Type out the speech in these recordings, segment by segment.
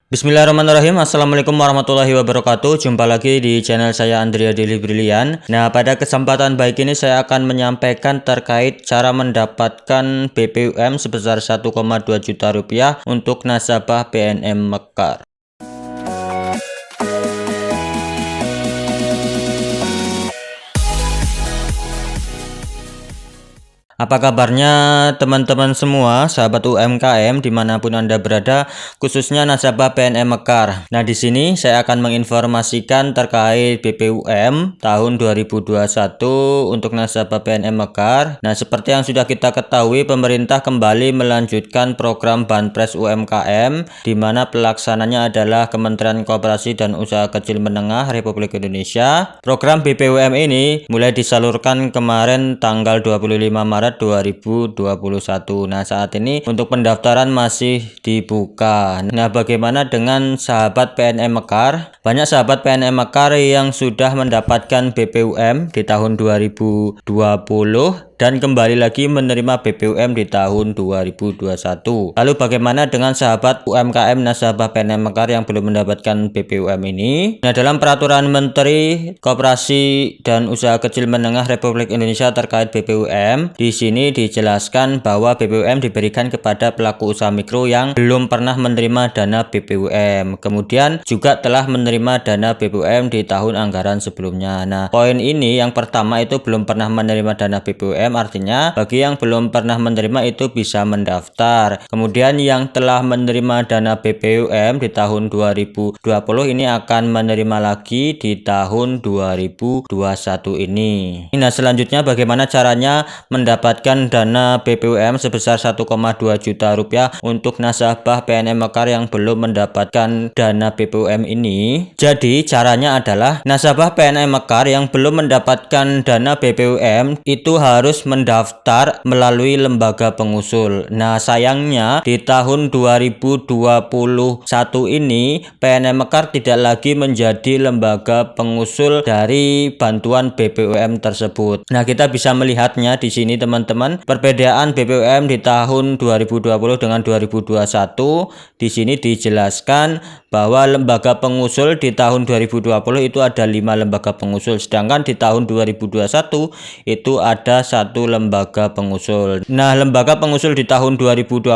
Bismillahirrahmanirrahim. Assalamualaikum warahmatullahi wabarakatuh. Jumpa lagi di channel saya Andrea Daily Brilian. Nah, pada kesempatan baik ini saya akan menyampaikan terkait cara mendapatkan BPUM sebesar 1,2 juta rupiah untuk nasabah PNM Mekar. Apa kabarnya teman-teman semua, sahabat UMKM dimanapun Anda berada, khususnya nasabah PNM Mekar. Nah, di sini saya akan menginformasikan terkait BPUM tahun 2021 untuk nasabah PNM Mekar. Nah, seperti yang sudah kita ketahui, pemerintah kembali melanjutkan program Banpres UMKM, di mana pelaksananya adalah Kementerian Koperasi dan Usaha Kecil Menengah Republik Indonesia. Program BPUM ini mulai disalurkan kemarin tanggal 25 Maret 2021. Nah, saat ini untuk pendaftaran masih dibuka. Nah, bagaimana dengan sahabat PNM Mekar? Banyak sahabat PNM Mekar yang sudah mendapatkan BPUM di tahun 2020 dan kembali lagi menerima BPUM di tahun 2021. Lalu bagaimana dengan sahabat UMKM nasabah PNM Mekar yang belum mendapatkan BPUM ini? Nah, dalam peraturan Menteri Koperasi dan Usaha Kecil Menengah Republik Indonesia terkait BPUM, di sini dijelaskan bahwa BPUM diberikan kepada pelaku usaha mikro yang belum pernah menerima dana BPUM. Kemudian juga telah menerima dana BPUM di tahun anggaran sebelumnya. Nah, poin ini yang pertama itu belum pernah menerima dana BPUM, artinya bagi yang belum pernah menerima itu bisa mendaftar. Kemudian yang telah menerima dana BPUM di tahun 2020 ini akan menerima lagi di tahun 2021 ini. Nah, selanjutnya bagaimana caranya mendapatkan dana BPUM sebesar 1,2 juta rupiah untuk nasabah PNM Mekar yang belum mendapatkan dana BPUM ini? Jadi caranya adalah nasabah PNM Mekar yang belum mendapatkan dana BPUM itu harus mendaftar melalui lembaga pengusul. Nah, sayangnya di tahun 2021 ini PNM Mekar tidak lagi menjadi lembaga pengusul dari bantuan BPUM tersebut. Nah, kita bisa melihatnya di sini teman-teman, perbedaan BPUM di tahun 2020 dengan 2021. Di sini dijelaskan bahwa lembaga pengusul di tahun 2020 itu ada 5 lembaga pengusul, sedangkan di tahun 2021 itu ada 1 lembaga pengusul. Nah, lembaga pengusul di tahun 2020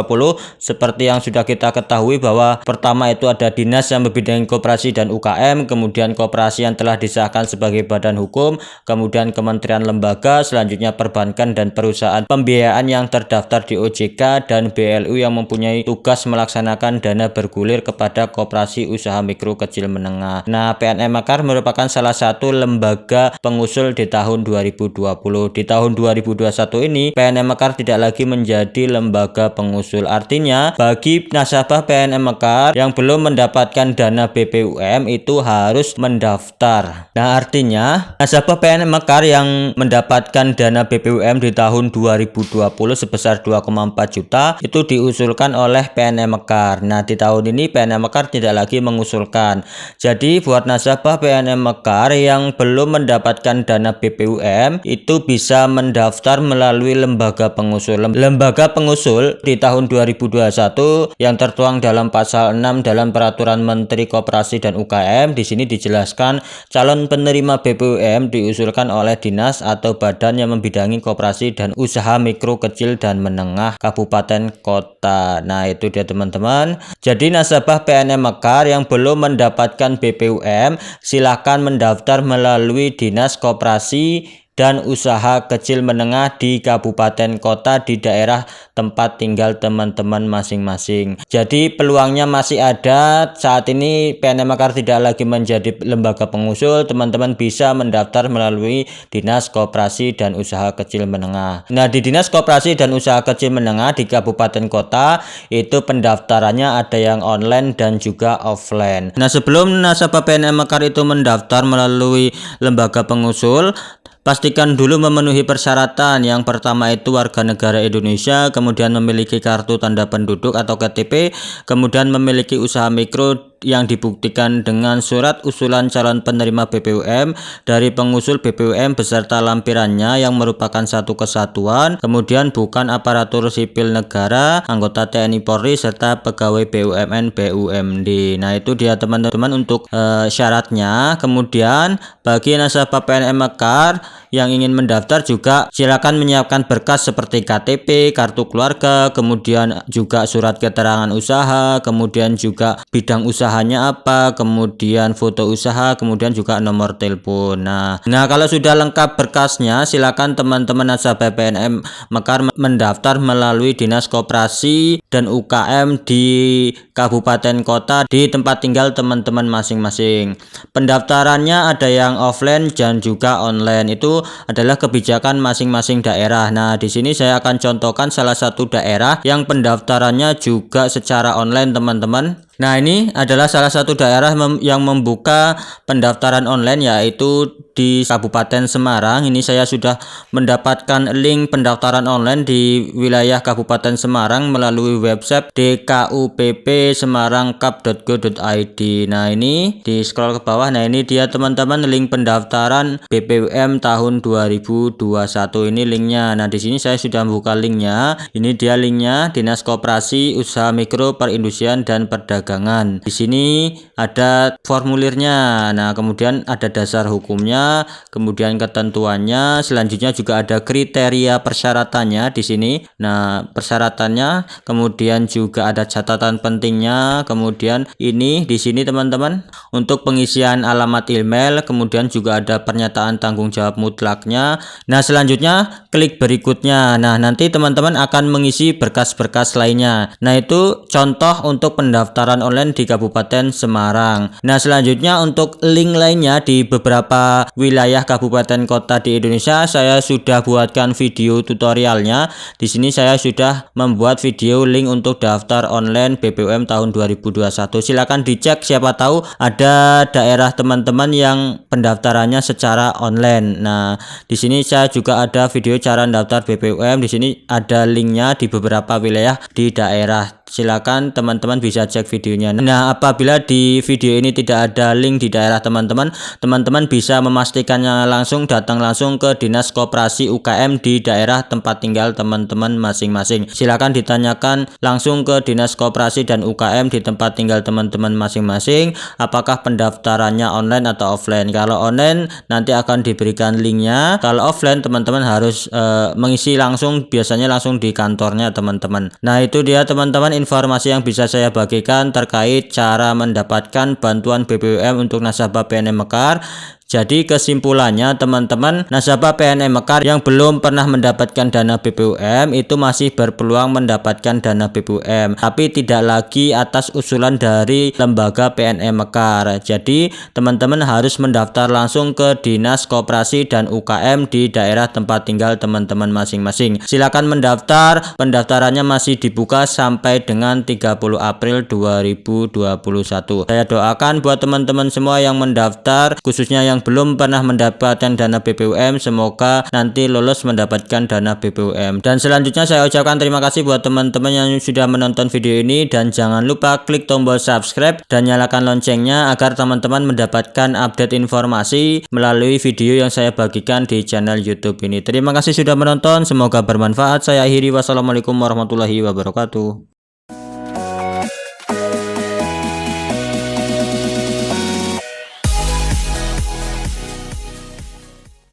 seperti yang sudah kita ketahui bahwa pertama itu ada Dinas yang Membidangi Koperasi dan UKM, kemudian Koperasi yang telah disahkan sebagai badan hukum, kemudian Kementerian Lembaga, selanjutnya Perbankan dan Perusahaan Pembiayaan yang terdaftar di OJK, dan BLU yang mempunyai tugas melaksanakan dana bergulir kepada koperasi usaha mikro kecil menengah. Nah, PNM Mekar merupakan salah satu lembaga pengusul di tahun 2020. Di tahun 2021 ini PNM Mekar tidak lagi menjadi lembaga pengusul. Artinya bagi nasabah PNM Mekar yang belum mendapatkan dana BPUM itu harus mendaftar. Nah, artinya nasabah PNM Mekar yang mendapatkan dana BPUM di tahun 2020 sebesar 2,4 juta itu diusulkan oleh PNM Mekar. Nah, di tahun ini PNM Mekar tidak lagi mengusulkan. Jadi buat nasabah PNM Mekar yang belum mendapatkan dana BPUM itu bisa mendaftar melalui lembaga pengusul. Lembaga pengusul di tahun 2021 yang tertuang dalam pasal 6 dalam peraturan Menteri Koperasi dan UKM, di sini dijelaskan calon penerima BPUM diusulkan oleh dinas atau badan yang membidangi koperasi dan usaha mikro kecil dan menengah kabupaten kota. Nah, itu dia teman-teman. Jadi nasabah PNM Mekar yang belum mendapatkan BPUM silakan mendaftar melalui Dinas Koperasi dan Usaha Kecil Menengah di kabupaten kota di daerah tempat tinggal teman-teman masing-masing. Jadi peluangnya masih ada. Saat ini PNM Mekar tidak lagi menjadi lembaga pengusul, teman-teman bisa mendaftar melalui Dinas Koperasi dan Usaha Kecil Menengah. Nah, di Dinas Koperasi dan Usaha Kecil Menengah di kabupaten kota itu pendaftarannya ada yang online dan juga offline. Nah, sebelum nasabah PNM Mekar itu mendaftar melalui lembaga pengusul, pastikan dulu memenuhi persyaratan. Yang pertama itu warga negara Indonesia, kemudian memiliki kartu tanda penduduk atau KTP, kemudian memiliki usaha mikro yang dibuktikan dengan surat usulan calon penerima BPUM dari pengusul BPUM beserta lampirannya yang merupakan satu kesatuan, kemudian bukan aparatur sipil negara, anggota TNI Polri, serta pegawai BUMN BUMD. Nah, itu dia teman-teman untuk syaratnya. Kemudian bagi nasabah PNM Mekar yang ingin mendaftar juga silakan menyiapkan berkas seperti KTP, kartu keluarga, kemudian juga surat keterangan usaha, kemudian juga bidang usahanya apa, kemudian foto usaha, kemudian juga nomor telepon. Nah, kalau sudah lengkap berkasnya, silakan teman-teman nasabah PNM Mekar mendaftar melalui Dinas Koperasi dan UKM di kabupaten kota di tempat tinggal teman-teman masing-masing. Pendaftarannya ada yang offline dan juga online. Itu adalah kebijakan masing-masing daerah. Nah, di sini saya akan contohkan salah satu daerah yang pendaftarannya juga secara online, teman-teman. Nah, ini adalah salah satu daerah yang membuka pendaftaran online, yaitu di Kabupaten Semarang. Ini saya sudah mendapatkan link pendaftaran online di wilayah Kabupaten Semarang melalui website dkuppsemarangkap.go.id. Nah, ini di scroll ke bawah. Nah, ini dia teman-teman link pendaftaran BPUM tahun 2021. Ini linknya. Nah, di sini saya sudah membuka linknya. Ini dia linknya, Dinas Koperasi, Usaha Mikro, Perindustrian dan Perdagangan. Di sini ada formulirnya. Nah, kemudian ada dasar hukumnya, kemudian ketentuannya, selanjutnya juga ada kriteria persyaratannya di sini. Nah, persyaratannya, kemudian juga ada catatan pentingnya, kemudian ini di sini teman-teman untuk pengisian alamat email, kemudian juga ada pernyataan tanggung jawab mutlaknya. Nah, selanjutnya klik berikutnya. Nah, nanti teman-teman akan mengisi berkas-berkas lainnya. Nah, itu contoh untuk pendaftaran online di Kabupaten Semarang. Nah, selanjutnya untuk link lainnya di beberapa wilayah kabupaten kota di Indonesia saya sudah buatkan video tutorialnya. Di sini saya sudah membuat video link untuk daftar online BPUM tahun 2021. Silakan dicek, siapa tahu ada daerah teman-teman yang pendaftarannya secara online. Nah, di sini saya juga ada video cara daftar BPUM. Di sini ada linknya di beberapa wilayah di daerah. Silakan teman-teman bisa cek videonya. Nah, apabila di video ini tidak ada link di daerah teman-teman bisa memastikannya langsung, datang langsung ke Dinas Koperasi UKM di daerah tempat tinggal teman-teman masing-masing. Silakan ditanyakan langsung ke Dinas Koperasi dan UKM di tempat tinggal teman-teman masing-masing apakah pendaftarannya online atau offline. Kalau online nanti akan diberikan linknya. Kalau offline teman-teman harus mengisi langsung, biasanya langsung di kantornya teman-teman. Nah, itu dia teman-teman informasi yang bisa saya bagikan terkait cara mendapatkan bantuan BPUM untuk nasabah PNM Mekar. Jadi kesimpulannya teman-teman, nasabah PNM Mekar yang belum pernah mendapatkan dana BPUM itu masih berpeluang mendapatkan dana BPUM, tapi tidak lagi atas usulan dari lembaga PNM Mekar. Jadi teman-teman harus mendaftar langsung ke Dinas Koperasi dan UKM di daerah tempat tinggal teman-teman masing-masing. Silakan mendaftar, pendaftarannya masih dibuka sampai dengan 30 April 2021. Saya doakan buat teman-teman semua yang mendaftar, khususnya yang belum pernah mendapatkan dana BPUM, semoga nanti lolos mendapatkan dana BPUM. Dan selanjutnya saya ucapkan terima kasih buat teman-teman yang sudah menonton video ini, dan jangan lupa klik tombol subscribe dan nyalakan loncengnya agar teman-teman mendapatkan update informasi melalui video yang saya bagikan di channel YouTube ini. Terima kasih sudah menonton, semoga bermanfaat. Saya akhiri, wassalamualaikum warahmatullahi wabarakatuh.